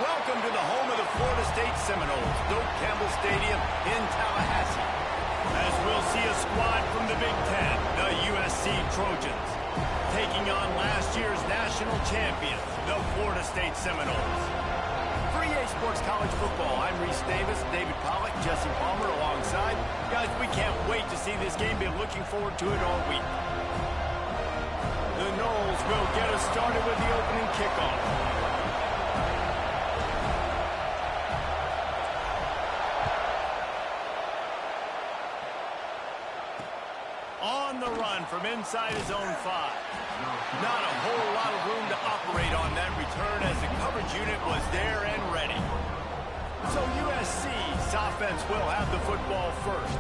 Welcome to the home of the Florida State Seminoles, Doak Campbell Stadium in Tallahassee. As we'll see a squad from the Big Ten, the USC Trojans, taking on last year's national champions, the Florida State Seminoles. For EA Sports College Football, I'm Reese Davis, David Pollack, Jesse Palmer alongside. Guys, we can't wait to see this game. Been looking forward to it all week. The Noles will get us started with the opening kickoff. On the run from inside his own 5. Not a whole lot of room to operate on that return as the coverage unit was there and ready. So USC's offense will have the football first.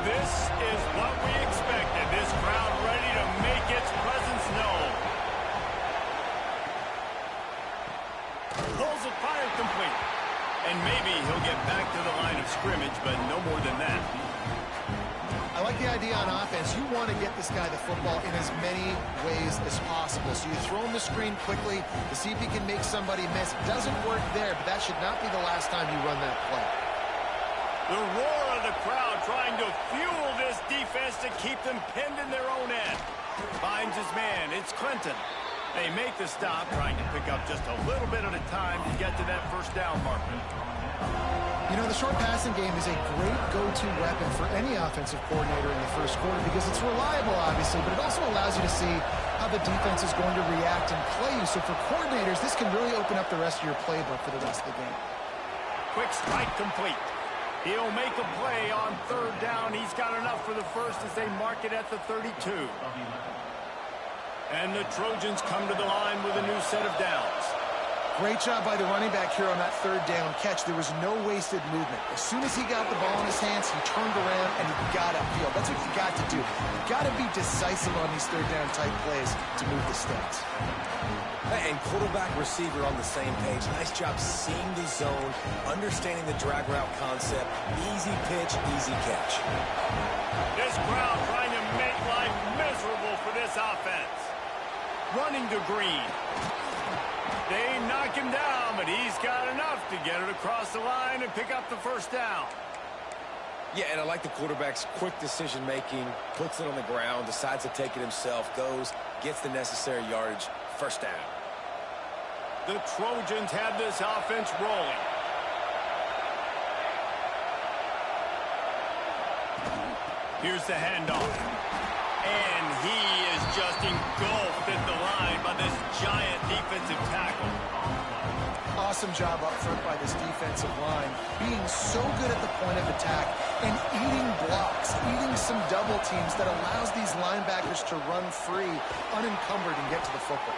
This is what we expected. This crowd ready to make its presence known. Pulls it, fire complete. And maybe he'll get back to the line of scrimmage, but no more than that. I like the idea on offense. You want to get this guy the football in as many ways as possible. So you throw him the screen quickly to see if he can make somebody miss. Doesn't work there, but that should not be the last time you run that play. The roar of the crowd trying to fuel this defense to keep them pinned in their own end. Finds his man. It's Clinton. They make the stop, trying to pick up just a little bit at a time to get to that first down marker. You know, the short passing game is a great go-to weapon for any offensive coordinator in the first quarter because it's reliable, obviously, but it also allows you to see how the defense is going to react and play you. So for coordinators, this can really open up the rest of your playbook for the rest of the game. Quick strike complete. He'll make a play on third down. He's got enough for the first as they mark it at the 32. And the Trojans come to the line with a new set of downs. Great job by the running back here on that third down catch. There was no wasted movement. As soon as he got the ball in his hands, he turned around and he got upfield. That's what you got to do. You got to be decisive on these third down type plays to move the stats. And quarterback receiver on the same page. Nice job seeing the zone, understanding the drag route concept. Easy pitch, easy catch. This crowd trying to make life miserable for this offense. Running to Green. They knock him down, but he's got enough to get it across the line and pick up the first down. Yeah, and I like the quarterback's quick decision-making, puts it on the ground, decides to take it himself, goes, gets the necessary yardage, first down. The Trojans have this offense rolling. Here's the handoff. And he is just engulfed at the line by this giant defensive tackle. Awesome job up front by this defensive line, being so good at the point of attack and eating blocks, eating some double teams that allows these linebackers to run free, unencumbered, and get to the football.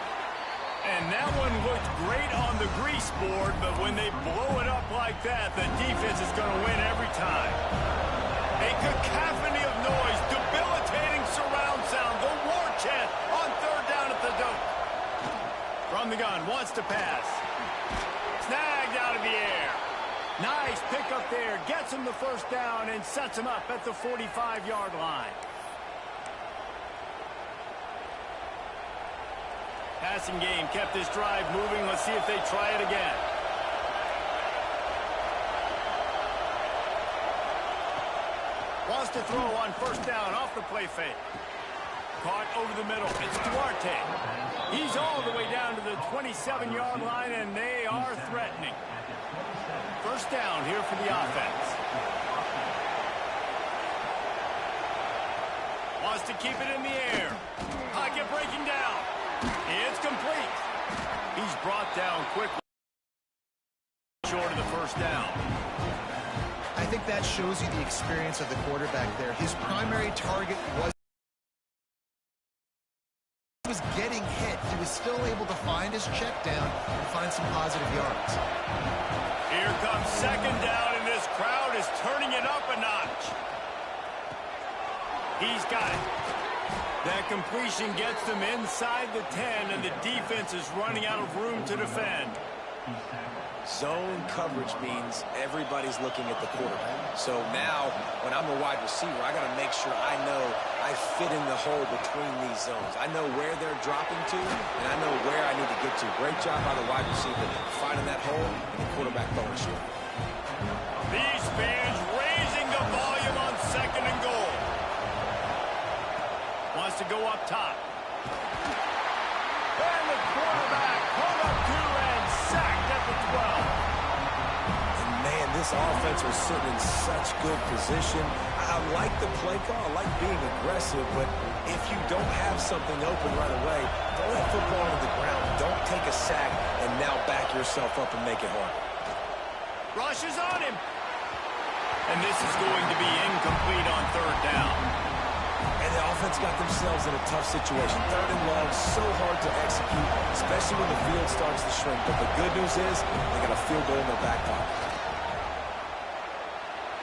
And that one looked great on the grease board, but when they blow it up like that, the defense is going to win every time. A cacophony of noise, debilitating surround sound, the war chant on third down at the Doak. From the gun, wants to pass. Snagged out of the air. Nice pickup there, gets him the first down and sets him up at the 45-yard line. Passing game kept this drive moving. Let's see if they try it again. Wants to throw on first down off the play fake. Caught over the middle. It's Duarte. He's all the way down to the 27-yard line, and they are threatening. First down here for the offense. Wants to keep it in the air. Pocket breaking down. It's complete. He's brought down quickly. Short of the first down. I think that shows you the experience of the quarterback there. His primary target was getting hit. He was still able to find his check down and find some positive yards. Here comes second down, and this crowd is turning it up a notch. He's got it. That completion gets them inside the 10, and the defense is running out of room to defend. Zone coverage means everybody's looking at the quarterback. So now, when I'm a wide receiver, I got to make sure I know I fit in the hole between these zones. I know where they're dropping to, and I know where I need to get to. Great job by the wide receiver finding that hole, and the quarterback throwing short. These fans raising the volume on 2nd and goal. Wants to go up top. And the quarterback pulled up 2 and sacked at the 12. And man, this offense was sitting in such good position. I like the play call. I like being aggressive, but if you don't have something open right away, throw that football to the ground. Don't take a sack and now back yourself up and make it hard. Rushes on him. And this is going to be incomplete on 3rd down. And the offense got themselves in a tough situation. 3rd and long, so hard to execute, especially when the field starts to shrink. But the good news is they got a field goal in their back pocket.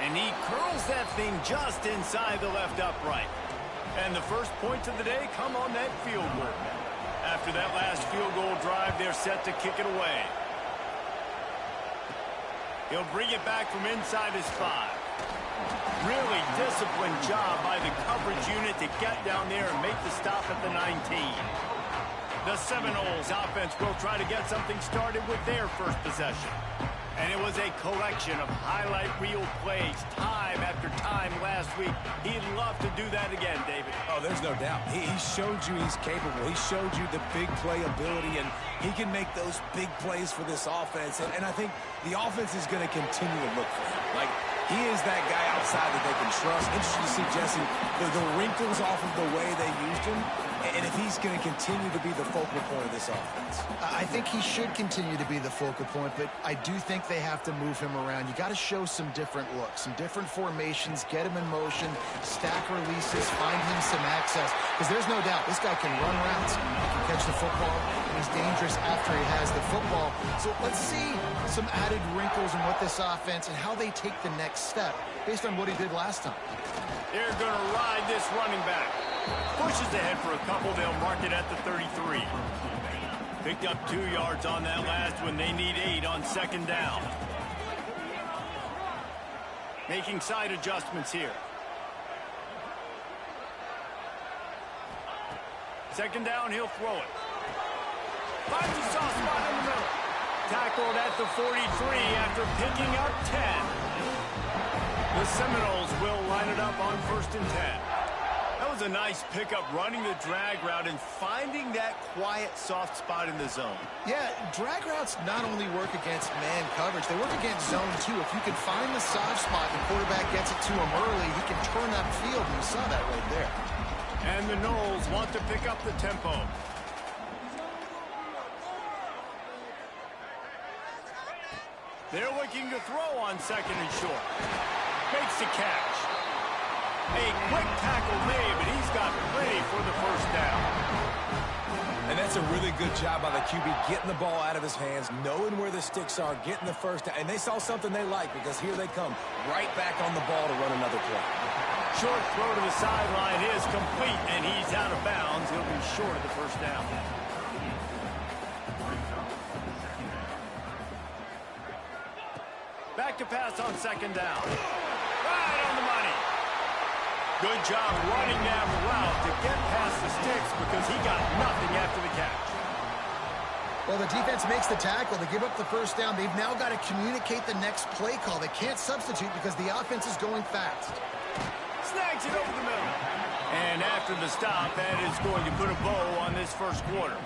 And he curls that thing just inside the left upright. And the first points of the day come on that field goal. After that last field goal drive, they're set to kick it away. He'll bring it back from inside his 5. Really disciplined job by the coverage unit to get down there and make the stop at the 19. The Seminoles offense will try to get something started with their first possession. And it was a collection of highlight reel plays time after time last week. He'd love to do that again, David. Oh, there's no doubt. He showed you he's capable. He showed you the big play ability, and he can make those big plays for this offense. And I think the offense is going to continue to look for him. Like, he is that guy outside that they can trust. Interesting to see, Jesse, the wrinkles off of the way they used him, and if he's going to continue to be the focal point of this offense. I think he should continue to be the focal point, but I do think they have to move him around. You got to show some different looks, some different formations, get him in motion, stack releases, find him some access, because there's no doubt this guy can run routes, he can catch the football, and he's dangerous after he has the football. So let's see some added wrinkles in what this offense and how they take the next step based on what he did last time. They're going to ride this running back. Pushes ahead for a couple. They'll mark it at the 33. Picked up 2 yards on that last one. They need 8 on 2nd down. Making side adjustments here. 2nd down, he'll throw it. Finds a soft spot in the middle. Tackled at the 43 after picking up 10. The Seminoles will line it up on 1st and 10. That was a nice pickup, running the drag route and finding that quiet, soft spot in the zone. Yeah, drag routes not only work against man coverage, they work against zone too. If you can find the soft spot and the quarterback gets it to him early, he can turn that field, and you saw that right there. And the Noles want to pick up the tempo. They're looking to throw on 2nd and short. Makes the catch. A quick tackle made, but he's got plenty for the 1st down. And that's a really good job by the QB, getting the ball out of his hands, knowing where the sticks are, getting the 1st down. And they saw something they like, because here they come, right back on the ball to run another play. Short throw to the sideline is complete, and he's out of bounds. He'll be short of the 1st down. Back to pass on 2nd down. Right on the money. Good job running that route to get past the sticks, because he got nothing after the catch. Well, the defense makes the tackle. They give up the 1st down. They've now got to communicate the next play call. They can't substitute because the offense is going fast. Snags it over the middle. And after the stop, that is going to put a bow on this 1st quarter.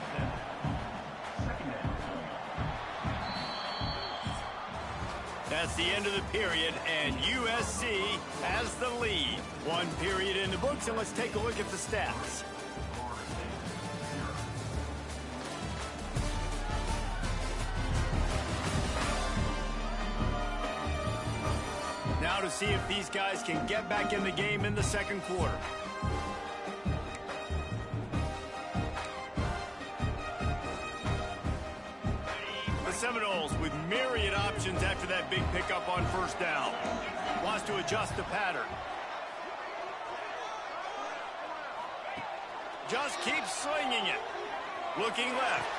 That's the end of the period, and USC has the lead. 1 period in the books, and let's take a look at the stats. Now to see if these guys can get back in the game in the 2nd quarter. Seminoles with myriad options after that big pickup on 1st down. Wants to adjust the pattern. Just keeps slinging it. Looking left.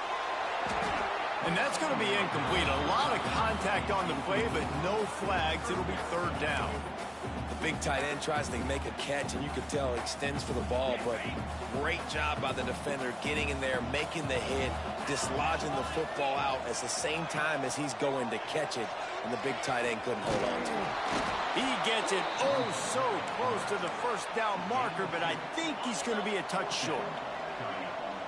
And that's going to be incomplete. A lot of contact on the play, but no flags. It'll be third down. The big tight end tries to make a catch, and you can tell extends for the ball, but great job by the defender getting in there, making the hit, dislodging the football out at the same time as he's going to catch it, and the big tight end couldn't hold on to it. He gets it so close to the first down marker, but I think he's going to be a touch short.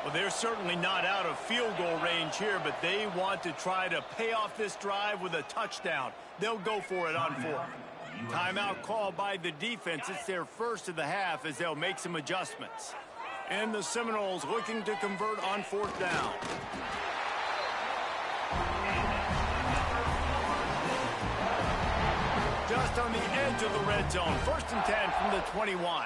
Well, they're certainly not out of field goal range here, but they want to try to pay off this drive with a touchdown. They'll go for it on fourth. Timeout called by the defense. It's their first of the half as they'll make some adjustments. And the Seminoles looking to convert on fourth down. Just on the edge of the red zone. 1st and 10 from the 21.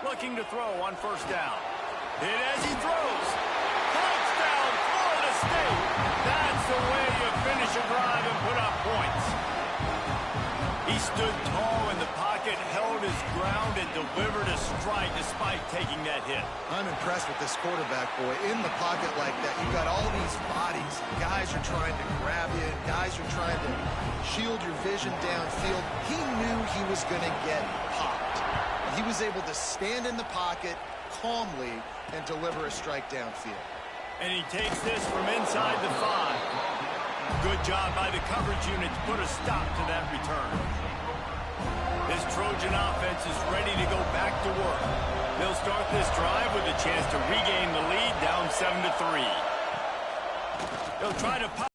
Looking to throw on first down. Hit as he throws. Touchdown, Florida State. That's the way you finish a drive and put up points. He stood tall in the pocket, held his ground, and delivered a strike despite taking that hit. I'm impressed with this quarterback, boy. In the pocket like that, you've got all these bodies. Guys are trying to grab you. Guys are trying to shield your vision downfield. He knew he was going to get popped. He was able to stand in the pocket calmly and deliver a strike downfield. And he takes this from inside the 5. Good job by the coverage unit to put a stop to that return. This Trojan offense is ready to go back to work. They'll start this drive with a chance to regain the lead, down 7-3. They'll try to pop.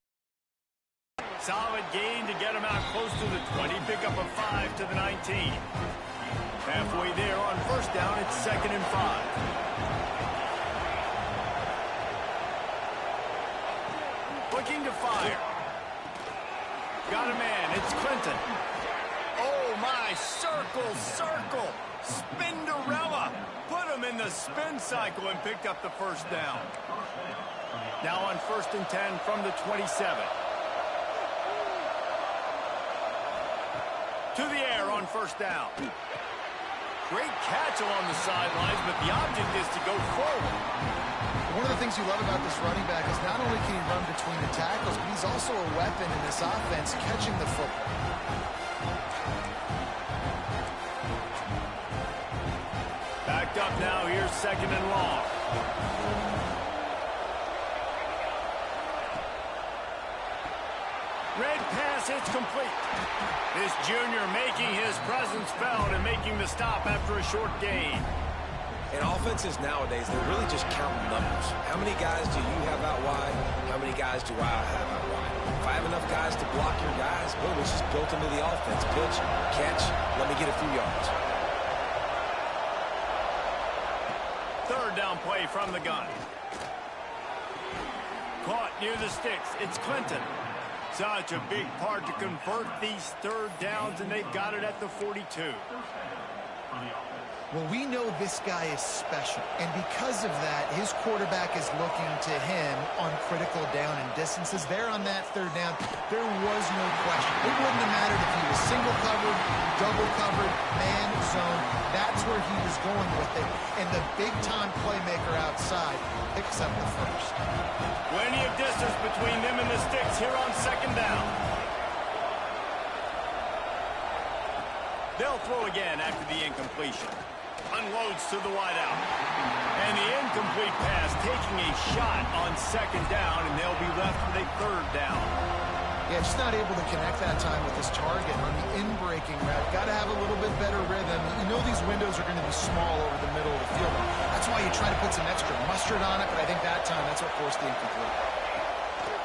Solid gain to get him out close to the 20. Pick up a 5 to the 19. Halfway there on first down, it's 2nd and 5. Looking to fire. Got a man, it's Clinton. Oh my, circle. Spinderella. Put him in the spin cycle and picked up the first down. Now on 1st and 10 from the 27. To the air on first down. Great catch along the sidelines, but the object is to go forward. One of the things you love about this running back is not only can he run between the tackles, but he's also a weapon in this offense catching the football. Backed up now, here's 2nd and long. Red pass, it's complete. This junior making his presence felt and making the stop after a short gain. In offenses nowadays, they're really just counting numbers. How many guys do you have out wide? How many guys do I have out wide? If I have enough guys to block your guys, boom, it's just built into the offense. Pitch, catch, let me get a few yards. 3rd down play from the gun. Caught near the sticks. It's Clinton. Such a big part to convert these 3rd downs, and they've got it at the 42. Well, we know this guy is special, and because of that, his quarterback is looking to him on critical down and distances. There on that 3rd down, there was no question. It wouldn't have mattered if he was single covered, double covered, man zone. That's where he was going with it, and the big-time playmaker outside picks up the first. Plenty of distance between them and the sticks here on 2nd down. They'll throw again after the incompletion. Unloads to the wideout. And the incomplete pass taking a shot on 2nd down, and they'll be left with a 3rd down. Yeah, just not able to connect that time with his target on the in-breaking route. Got to have a little bit better rhythm. You know these windows are going to be small over the middle of the field. That's why you try to put some extra mustard on it, but I think that time that's what forced the incomplete.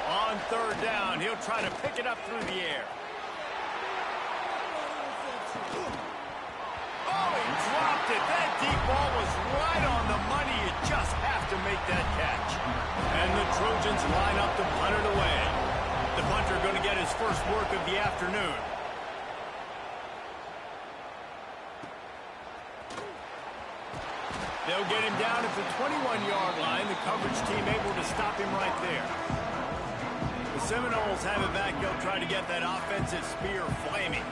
On 3rd down, he'll try to pick it up through the air. Oh, he dropped it. That deep ball was right on the money. You just have to make that catch. And the Trojans line up to punt it away. The punter going to get his first work of the afternoon. They'll get him down at the 21-yard line. The coverage team able to stop him right there. The Seminoles have it back. They'll try to get that offensive spear flaming.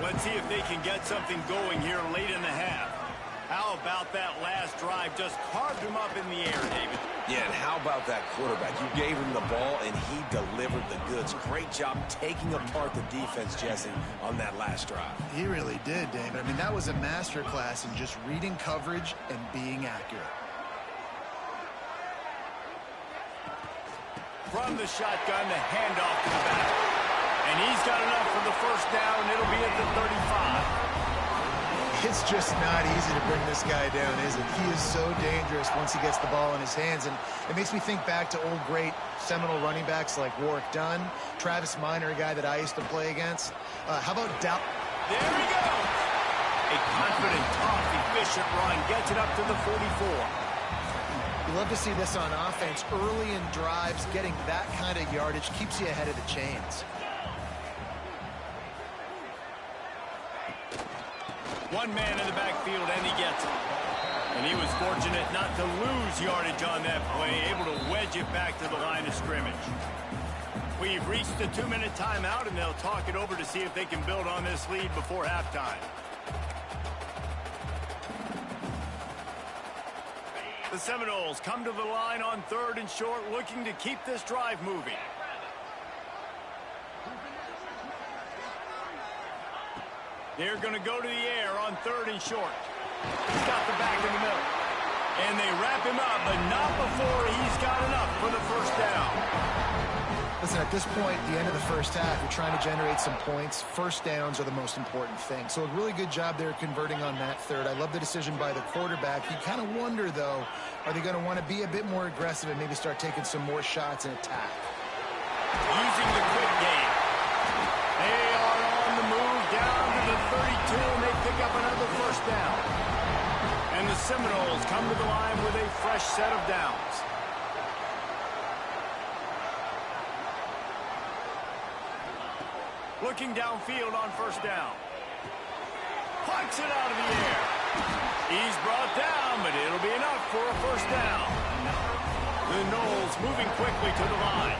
Let's see if they can get something going here late in the half. How about that last drive? Just carved him up in the air, David. Yeah, and how about that quarterback? You gave him the ball, and he delivered the goods. Great job taking apart the defense, Jesse, on that last drive. He really did, David. I mean, that was a masterclass in just reading coverage and being accurate. From the shotgun, the handoff to the back. And he's got enough for the first down. It'll be at the 35. It's just not easy to bring this guy down, is it? He is so dangerous once he gets the ball in his hands, and it makes me think back to old great Seminole running backs like Warwick Dunn, Travis Minor, a guy that I used to play against. How about Dow? There he goes! A confident, tough, efficient run gets it up to the 44. You love to see this on offense. Early in drives, getting that kind of yardage keeps you ahead of the chains. One man in the backfield, and he gets it. And he was fortunate not to lose yardage on that play, able to wedge it back to the line of scrimmage. We've reached the 2-minute timeout, and they'll talk it over to see if they can build on this lead before halftime. The Seminoles come to the line on 3rd and short, looking to keep this drive moving. They're going to go to the air on 3rd and short. He's got the back in the middle. And they wrap him up, but not before he's got enough for the first down. Listen, at this point, the end of the first half, you're trying to generate some points. First downs are the most important thing. So a really good job there converting on that third. I love the decision by the quarterback. You kind of wonder, though, are they going to want to be a bit more aggressive and maybe start taking some more shots and attack? Using the quick game. They are on the move down to the 32, and they pick up another first down. And the Seminoles come to the line with a fresh set of downs. Looking downfield on first down. Plucks it out of the air. He's brought down, but it'll be enough for a first down. The Noles moving quickly to the line.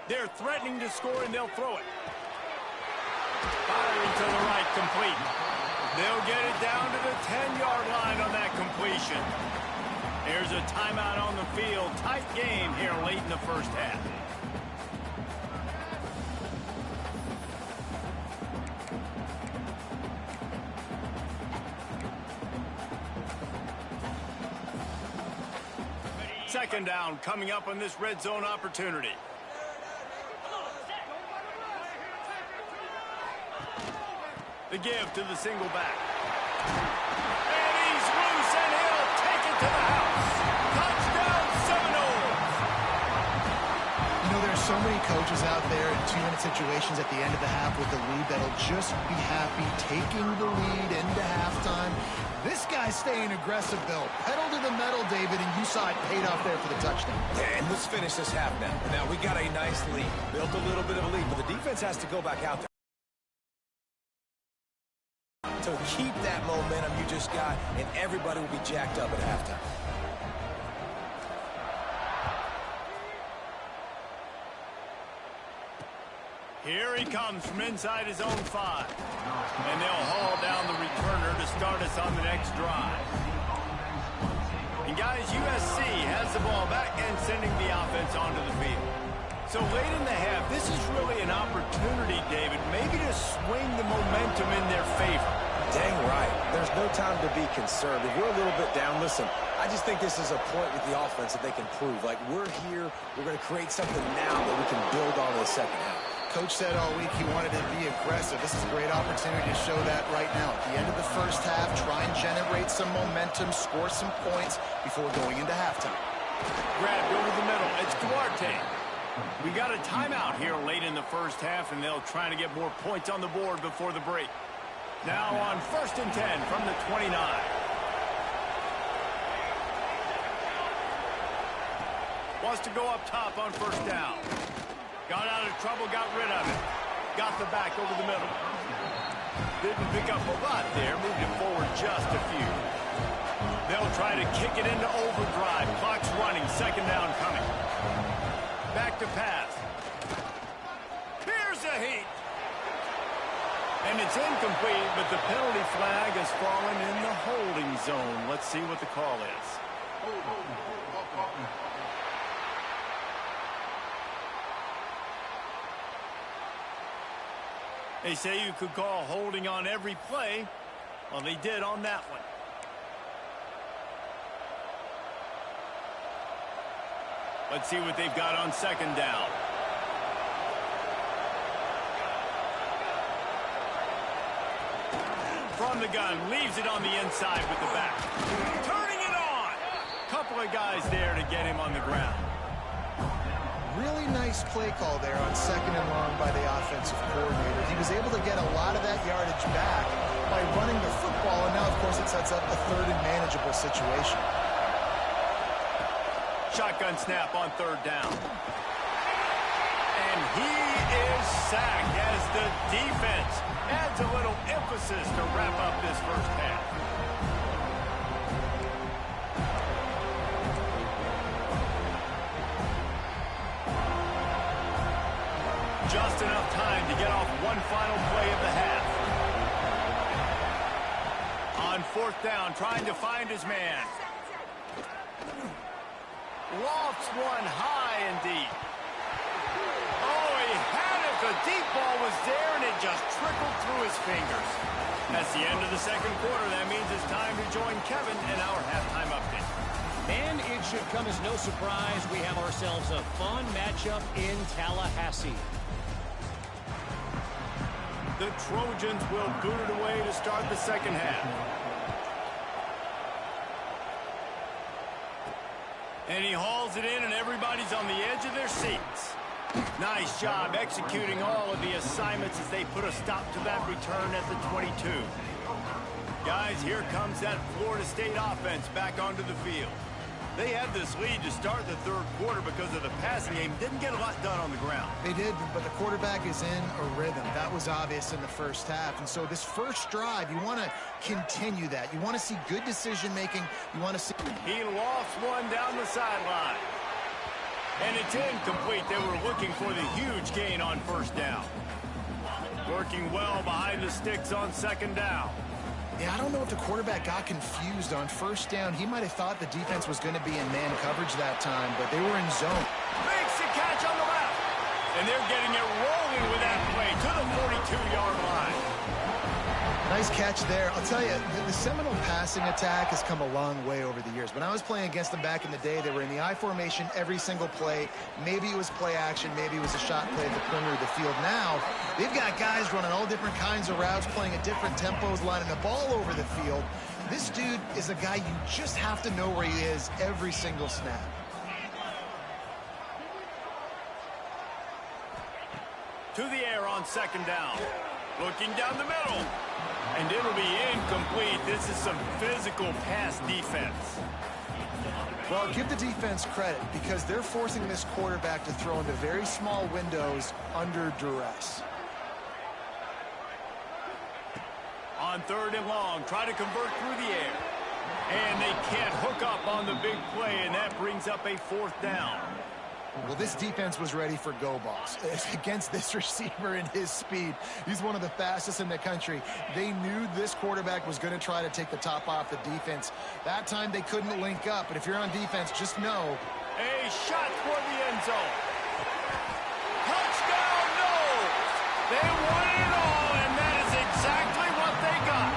They're threatening to score, and they'll throw it. Firing to the right, complete. They'll get it down to the 10-yard line on that completion. There's a timeout on the field. Tight game here late in the first half. Second down coming up on this red zone opportunity. The give to the single back. And he's loose, and he'll take it to the house. Touchdown, Seminoles! You know, there's so many coaches out there in 2-minute situations at the end of the half with the lead that'll just be happy taking the lead into halftime. This guy's staying aggressive, Bill. Pedal to the metal, David, and you saw it paid off there for the touchdown. And let's finish this half now. Now, we got a nice lead. Built a little bit of a lead, but the defense has to go back out there. So keep that momentum you just got, and everybody will be jacked up at halftime. Here he comes from inside his own 5. And they'll haul down the returner to start us on the next drive. And guys, USC has the ball back and sending the offense onto the field. So late in the half, this is really an opportunity, David, maybe to swing the momentum in their favor. Dang right. There's no time to be concerned. If we're a little bit down, listen, I just think this is a point with the offense that they can prove. Like, we're here, we're going to create something now that we can build on in the second half. Coach said all week he wanted to be aggressive. This is a great opportunity to show that right now. At the end of the first half, try and generate some momentum, score some points before going into halftime. Grabbed over the middle. It's Duarte. We got a timeout here late in the first half, and they'll try to get more points on the board before the break. Now on 1st and 10 from the 29. Wants to go up top on first down. Got out of trouble, got rid of it. Got the back over the middle. Didn't pick up a lot there. Moved it forward just a few. They'll try to kick it into overdrive. Clock's running. Second down coming. Back to pass. Here's a heat. And it's incomplete, but the penalty flag has fallen in the holding zone. Let's see what the call is. They say you could call holding on every play. Well, they did on that one. Let's see what they've got on second down. From the gun, leaves it on the inside with the back. Turning it on! Couple of guys there to get him on the ground. Really nice play call there on second and long by the offensive coordinator. He was able to get a lot of that yardage back by running the football, and now, of course, it sets up a third and manageable situation. Shotgun snap on third down. And he is sacked as the defense adds a little emphasis to wrap up this first half. Just enough time to get off one final play of the half. On fourth down, trying to find his man. Lofts one high and deep. Oh, he had it. The deep ball was there, and it just trickled through his fingers. That's the end of the second quarter. That means it's time to join Kevin in our halftime update. And it should come as no surprise. We have ourselves a fun matchup in Tallahassee. The Trojans will boot it away to start the second half. And he hauls it in, and everybody's on the edge of their seats. Nice job executing all of the assignments as they put a stop to that return at the 22. Guys, here comes that Florida State offense back onto the field. They had this lead to start the third quarter because of the passing game. Didn't get a lot done on the ground. They did, but the quarterback is in a rhythm. That was obvious in the first half. And so this first drive, you want to continue that. You want to see good decision-making. You want to see... He lost one down the sideline. And it's incomplete. They were looking for the huge gain on first down. Working well behind the sticks on second down. Yeah, I don't know if the quarterback got confused on first down. He might have thought the defense was going to be in man coverage that time, but they were in zone. Makes the catch on the left. And they're getting it rolling with that play to the 42-yard line. Nice catch there. I'll tell you, the Seminole passing attack has come a long way over the years. When I was playing against them back in the day, they were in the I formation every single play. Maybe it was play action. Maybe it was a shot play at the perimeter of the field. Now, they've got guys running all different kinds of routes, playing at different tempos, lining the ball over the field. This dude is a guy you just have to know where he is every single snap. To the air on second down. Looking down the middle. And it'll be incomplete. This is some physical pass defense. Well, give the defense credit because they're forcing this quarterback to throw into very small windows under duress. On third and long, try to convert through the air. And they can't hook up on the big play, and that brings up a fourth down. Well, this defense was ready for go balls. Against this receiver and his speed, he's one of the fastest in the country. They knew this quarterback was going to try to take the top off the defense. That time they couldn't link up, but if you're on defense, just know. A shot for the end zone. Touchdown, no! They won it all, and that is exactly what they got.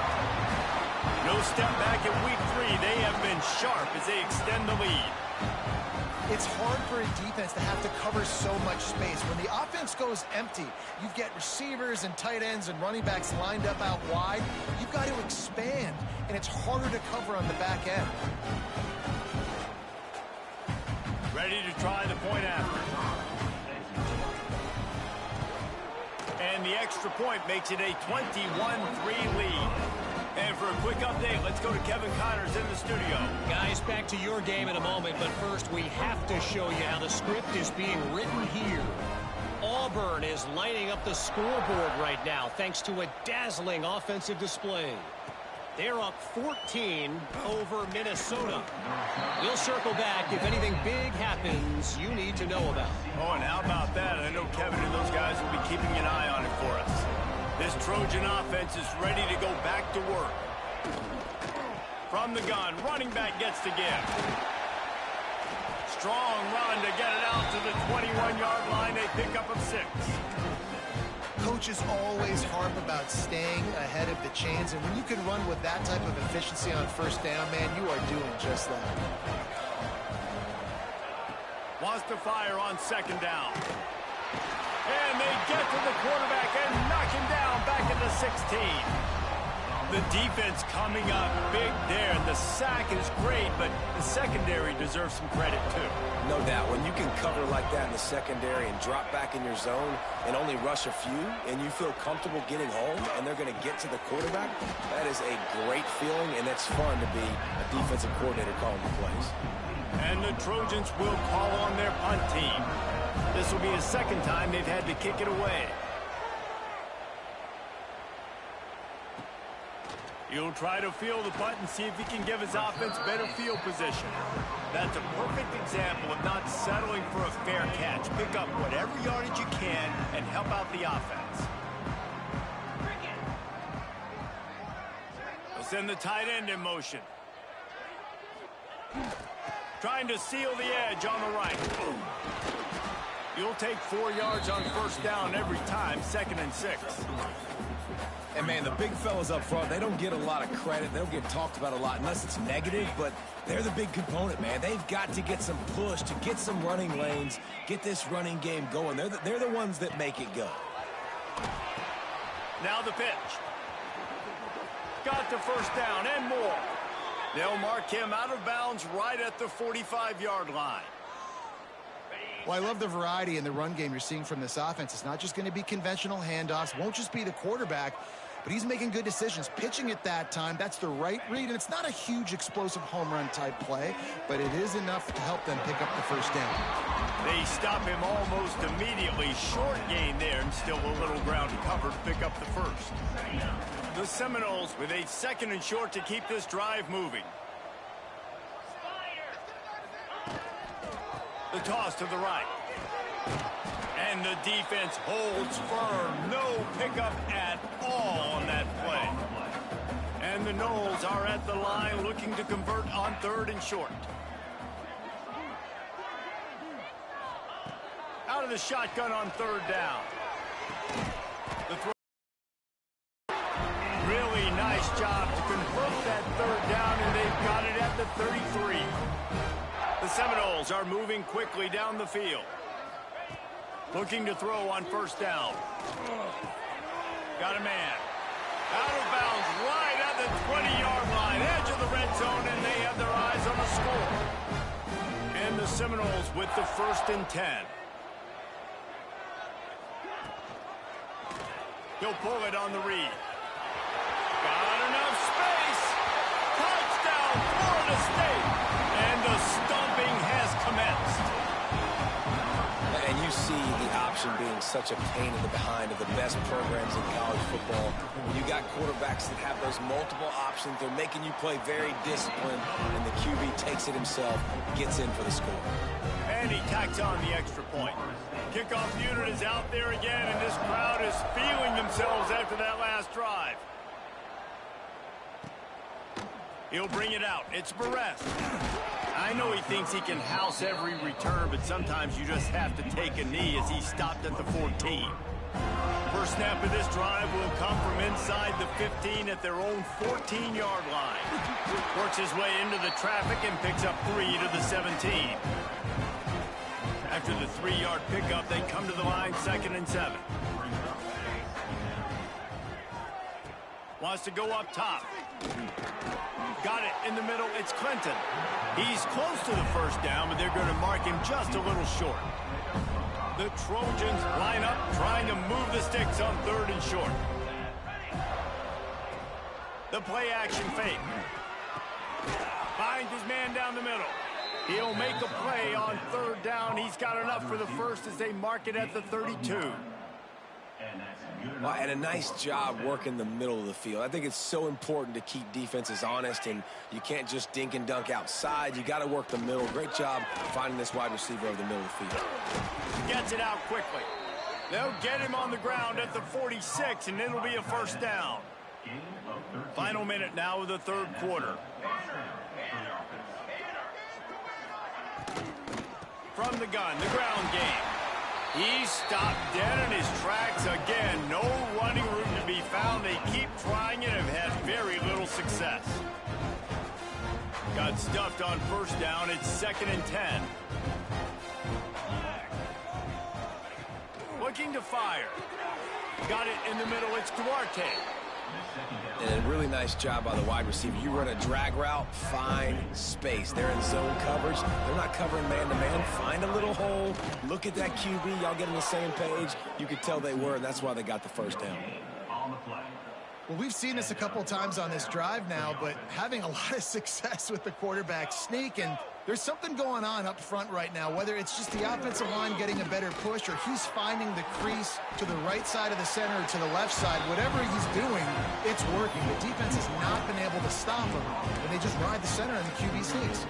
No step back in week 3. They have been sharp as they extend the lead. It's hard for a defense to have to cover so much space. When the offense goes empty, you get receivers and tight ends and running backs lined up out wide. You've got to expand, and it's harder to cover on the back end. Ready to try the point after. And the extra point makes it a 21-3 lead. And for a quick update, let's go to Kevin Connors in the studio. Guys, back to your game in a moment, but first we have to show you how the script is being written here. All Auburn is lighting up the scoreboard right now thanks to a dazzling offensive display. They're up 14 over Minnesota. We'll circle back if anything big happens you need to know about. Oh, and how about that? I know Kevin and those guys will be keeping an eye on it for us. This Trojan offense is ready to go back to work. From the gun, running back gets the give. Strong run to get it out to the 21-yard line. They pick up of 6. Coaches always harp about staying ahead of the chains, and when you can run with that type of efficiency on first down, man, you are doing just that. Wants to fire on second down. And they get to the quarterback and knock him down back at the 16. The defense coming up big there, and the sack is great, but the secondary deserves some credit too. No doubt. When you can cover like that in the secondary and drop back in your zone and only rush a few, and you feel comfortable getting home and they're going to get to the quarterback, that is a great feeling, and it's fun to be a defensive coordinator calling the plays. And the Trojans will call on their punt team. This will be the second time they've had to kick it away. He'll try to feel the punt and see if he can give his offense better field position. That's a perfect example of not settling for a fair catch. Pick up whatever yardage you can and help out the offense. They'll send the tight end in motion. Trying to seal the edge on the right. You'll take 4 yards on first down every time, 2nd and 6. And, man, the big fellas up front, they don't get a lot of credit. They don't get talked about a lot unless it's negative, but they're the big component, man. They've got to get some push, to get some running lanes, get this running game going. They're the ones that make it go. Now the pitch. Got the first down and more. They'll mark him out of bounds right at the 45-yard line. Well, I love the variety in the run game you're seeing from this offense. It's not just going to be conventional handoffs, won't just be the quarterback, but he's making good decisions. Pitching at that time, that's the right read, and it's not a huge explosive home run type play, but it is enough to help them pick up the first down. They stop him almost immediately. Short gain there, and still a little ground to cover to pick up the first. The Seminoles with a 2nd and short to keep this drive moving. The toss to the right. And the defense holds firm. No pickup at all on that play. And the Noles are at the line looking to convert on 3rd and short. Out of the shotgun on 3rd down. The throw. Really nice job to convert that 3rd down, and they've got it at the 33. The Seminoles are moving quickly down the field. Looking to throw on first down. Got a man. Out of bounds right at the 20-yard line. Edge of the red zone, and they have their eyes on the score. And the Seminoles with the 1st and 10. He'll pull it on the read. Got enough space. Touchdown, Florida State. And the stomping has commenced. And you see the option being such a pain in the behind of the best programs in college football. When you got quarterbacks that have those multiple options, they're making you play very disciplined, and the QB takes it himself, gets in for the score. And he tacks on the extra point. Kickoff unit is out there again, and this crowd is feeling themselves after that last drive. He'll bring it out. It's Barres. I know he thinks he can house every return, but sometimes you just have to take a knee as he stopped at the 14. First snap of this drive will come from inside the 15 at their own 14-yard line. Works his way into the traffic and picks up 3 to the 17. After the 3-yard pickup, they come to the line 2nd and 7. Wants to go up top. Got it in the middle. It's Clinton. He's close to the first down, but they're going to mark him just a little short. The Trojans line up, trying to move the sticks on 3rd and short. The play action fake. Finds his man down the middle. He'll make a play on third down. He's got enough for the first as they mark it at the 32. Well, and a nice job working the middle of the field. I think it's so important to keep defenses honest, and you can't just dink and dunk outside. You got to work the middle. Great job finding this wide receiver over the middle of the field. Gets it out quickly. They'll get him on the ground at the 46, and it'll be a first down. Final minute now of the third quarter. From the gun, the ground game. He's stopped dead in his tracks again. No running room to be found. They keep trying it and have had very little success. Got stuffed on first down. It's 2nd and 10. Looking to fire. Got it in the middle. It's Duarte. And a really nice job by the wide receiver. You run a drag route, find space. They're in zone coverage. They're not covering man-to-man. Find a little hole. Look at that QB. Y'all get on the same page. You could tell they were, and that's why they got the first down. Well, we've seen this a couple times on this drive now, but having a lot of success with the quarterback sneak, and there's something going on up front right now, whether it's just the offensive line getting a better push or he's finding the crease to the right side of the center or to the left side. Whatever he's doing, it's working. The defense has not been able to stop him, and they just ride the center and the QB sneaks.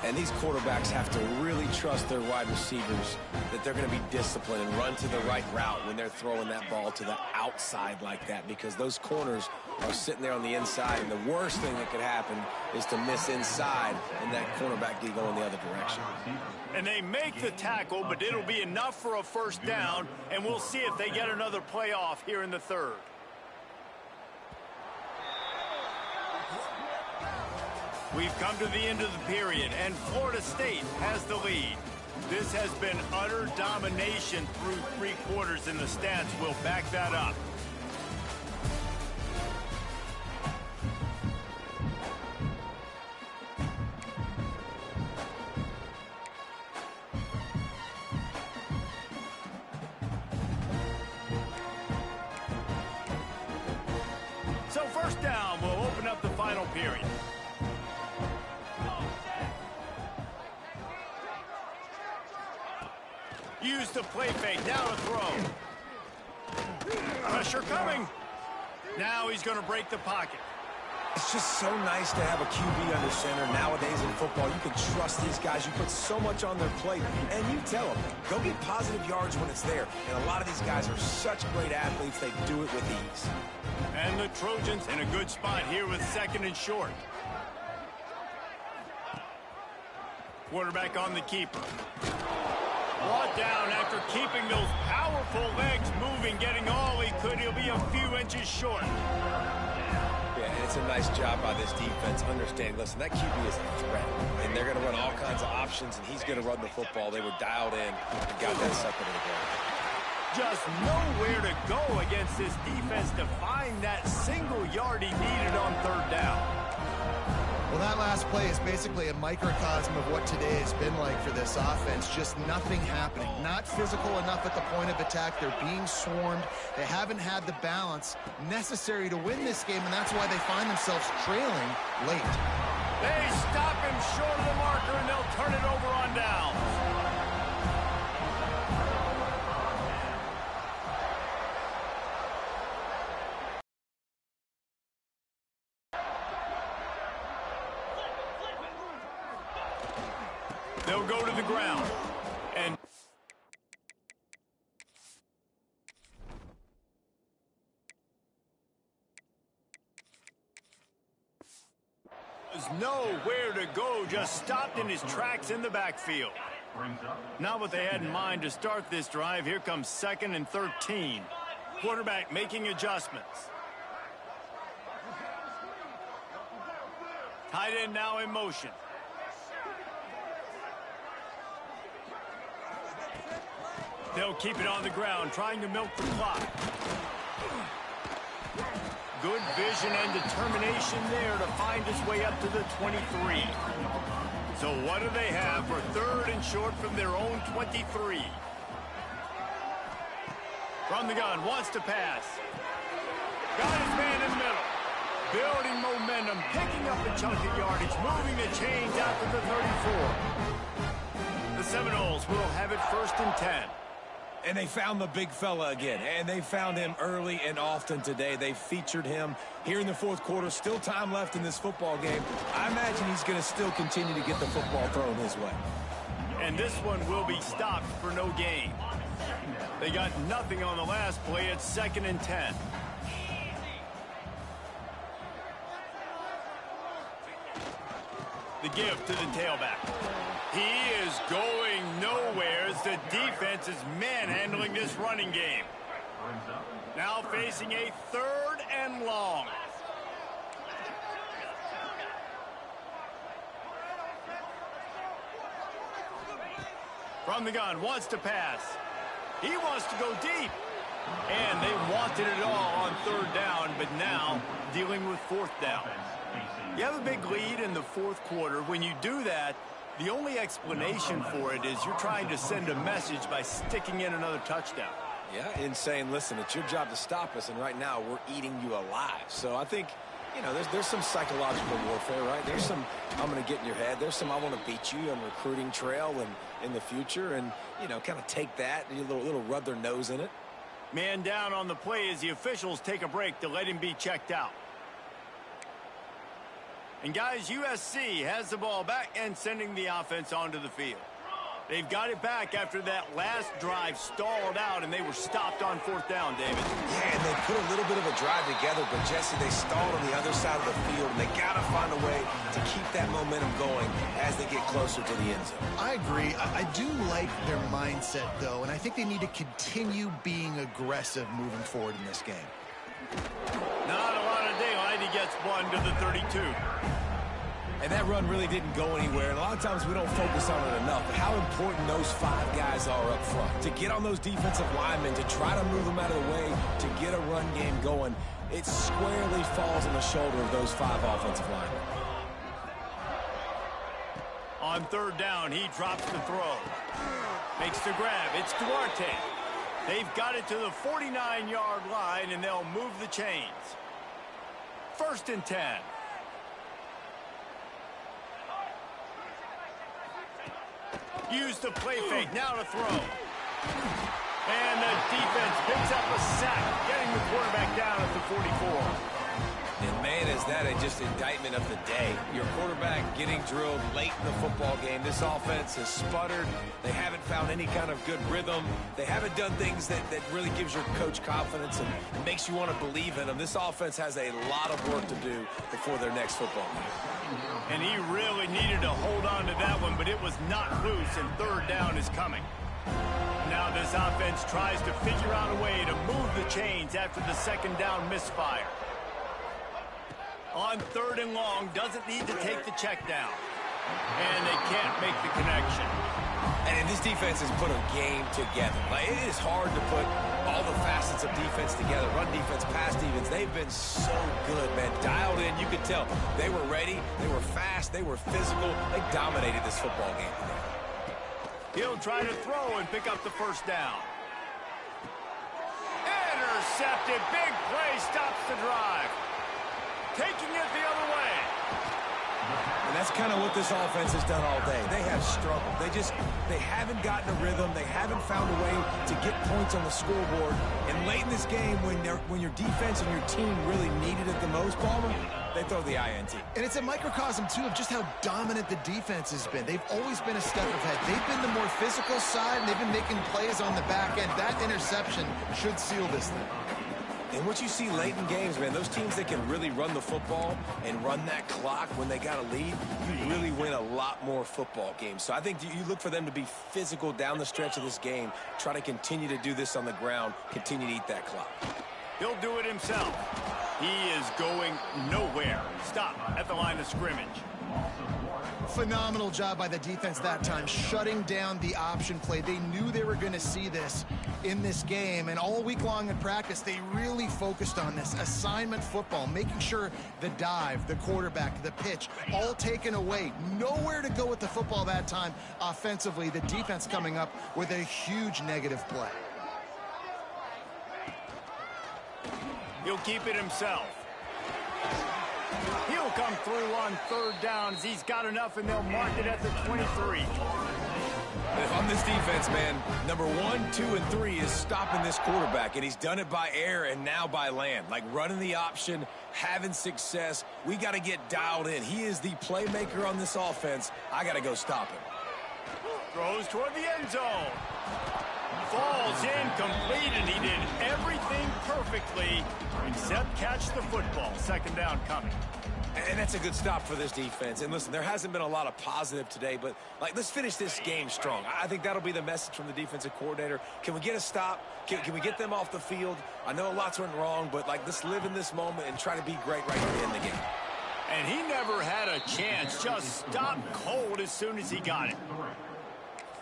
And these quarterbacks have to really trust their wide receivers that they're going to be disciplined and run to the right route when they're throwing that ball to the outside like that, because those corners are sitting there on the inside, and the worst thing that could happen is to miss inside and that cornerback get going the other direction. And they make the tackle, but it'll be enough for a first down, and we'll see if they get another playoff here in the third. We've come to the end of the period, and Florida State has the lead. This has been utter domination through 3 quarters, and the stats will back that up. So first down will open up the final period. Use the play fake, now to throw. Pressure coming. Now he's going to break the pocket. It's just so nice to have a QB under center. Nowadays in football, you can trust these guys. You put so much on their plate, and you tell them, go get positive yards when it's there. And a lot of these guys are such great athletes, they do it with ease. And the Trojans in a good spot here with 2nd and short. Quarterback on the keeper. Brought down after keeping those powerful legs moving, getting all he could. He'll be a few inches short. Yeah, and it's a nice job by this defense. Understand, listen, that QB is a threat, and they're going to run all kinds of options, and he's going to run the football. They were dialed in and got that sucker to the ground. Just nowhere to go against this defense to find that single yard he needed on third down. Well, that last play is basically a microcosm of what today has been like for this offense. Just nothing happening. Not physical enough at the point of attack. They're being swarmed. They haven't had the balance necessary to win this game, and that's why they find themselves trailing late. They stop him short of the marker, and they'll turn it over on down. They'll go to the ground. And there's nowhere to go, just stopped in his tracks in the backfield. Not what they had in mind to start this drive. Here comes 2nd and 13. Quarterback making adjustments. Tight end now in motion. They'll keep it on the ground, trying to milk the clock. Good vision and determination there to find his way up to the 23. So what do they have for 3rd and short from their own 23? From the gun, wants to pass. Got his man in the middle. building momentum, picking up a chunk of yardage, moving the chains out to the 34. The Seminoles will have it 1st and 10. And they found the big fella again, and they found him early and often today. They featured him here in the 4th quarter. Still time left in this football game. I imagine he's going to still continue to get the football thrown his way. And this one will be stopped for no gain. They got nothing on the last play. It's 2nd and 10. The give to the tailback. He is going nowhere as the defense is manhandling this running game. Now facing a 3rd and long. From the gun, wants to pass. He wants to go deep. And they wanted it all on 3rd down, but now dealing with 4th down. You have a big lead in the 4th quarter. When you do that, the only explanation for it is you're trying to send a message by sticking in another touchdown. Yeah, and saying, listen, it's your job to stop us, and right now we're eating you alive. So I think, you know, there's some psychological warfare, right? There's some, I'm going to get in your head. There's some, I want to beat you on recruiting trail and in the future, and, you know, kind of take that, a little rub their nose in it. Man down on the play as the officials take a break to let him be checked out. And guys, USC has the ball back and sending the offense onto the field. They've got it back after that last drive stalled out, and they were stopped on 4th down, David. Yeah, and they put a little bit of a drive together, but Jesse, they stalled on the other side of the field, and they got to find a way to keep that momentum going as they get closer to the end zone. I agree. I do like their mindset, though, and I think they need to continue being aggressive moving forward in this game. Not a lot of daylight. He gets one to the 32. And that run really didn't go anywhere. And a lot of times we don't focus on it enough. But how important those 5 guys are up front. To get on those defensive linemen, to try to move them out of the way, to get a run game going, it squarely falls on the shoulder of those 5 offensive linemen. On 3rd down, he drops the throw. Makes the grab. It's Duarte. They've got it to the 49-yard line, and they'll move the chains. 1st and 10. Use the play fake. Now to throw. And the defense picks up a sack, getting the quarterback down at the 44. And, man, is that just indictment of the day. Your quarterback getting drilled late in the football game. This offense has sputtered. They haven't found any kind of good rhythm. They haven't done things that really gives your coach confidence and makes you want to believe in them. This offense has a lot of work to do before their next football game. And he really needed to hold on to that one, but it was not loose, and 3rd down is coming. Now this offense tries to figure out a way to move the chains after the 2nd down misfire. On 3rd and long, doesn't need to take the check down. And they can't make the connection. And this defense has put a game together. Like, it is hard to put all the facets of defense together. Run defense, pass defense. They've been so good, man. Dialed in. You could tell they were ready. They were fast. They were physical. They dominated this football game today. He'll try to throw and pick up the 1st down. Intercepted. Big play stops the drive. Taking it the other way. And that's kind of what this offense has done all day. They have struggled. They haven't gotten a rhythm. They haven't found a way to get points on the scoreboard. And late in this game, when your defense and your team really needed it the most, Palmer, they throw the INT. And it's a microcosm, too, of just how dominant the defense has been. They've always been a step ahead. They've been the more physical side, and they've been making plays on the back end. That interception should seal this thing. And what you see late in games, man, those teams that can really run the football and run that clock when they got a lead, you really win a lot more football games. So I think you look for them to be physical down the stretch of this game, try to continue to do this on the ground, continue to eat that clock. He'll do it himself. He is going nowhere. Stop at the line of scrimmage. Phenomenal job by the defense that time, shutting down the option play. They knew they were going to see this in this game, and all week long in practice, they really focused on this assignment football, making sure the dive, the quarterback, the pitch, all taken away. Nowhere to go with the football that time offensively. The defense coming up with a huge negative play. He'll keep it himself. He'll come through on third down as he's got enough, and they'll mark it at the 23. If I'm this defense, man, number 1, 2, and 3 is stopping this quarterback, and he's done it by air and now by land. Like running the option, having success. We got to get dialed in. He is the playmaker on this offense. I got to go stop him. Throws toward the end zone. Falls incomplete, and he did everything perfectly except catch the football. Second down coming. And that's a good stop for this defense. And listen, there hasn't been a lot of positive today, but let's finish this game strong. I think that'll be the message from the defensive coordinator. Can we get a stop? Can we get them off the field? I know lots went wrong, but let's live in this moment and try to be great right here in the game. And he never had a chance. Just stopped cold as soon as he got it.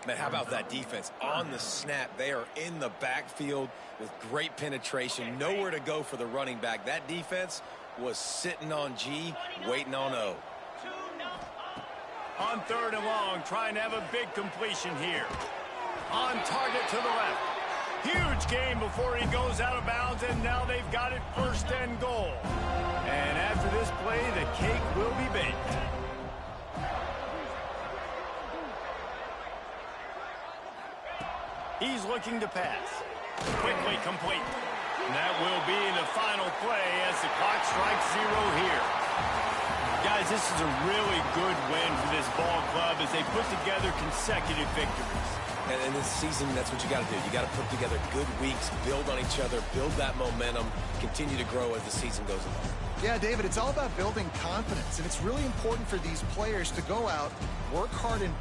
Man, how about that defense? On the snap, they are in the backfield with great penetration. Nowhere to go for the running back. That defense was sitting on G, waiting on O. On third and long, trying to have a big completion here. On target to the left. Huge gain before he goes out of bounds, and now they've got it first and goal. And after this play, the cake will be baked. He's looking to pass. Quickly complete. And that will be the final play as the clock strikes 0 here. Guys, this is a really good win for this ball club as they put together consecutive victories. And in this season, that's what you got to do. You got to put together good weeks, build on each other, build that momentum, continue to grow as the season goes along. Yeah, David, it's all about building confidence, and it's really important for these players to go out, work hard, and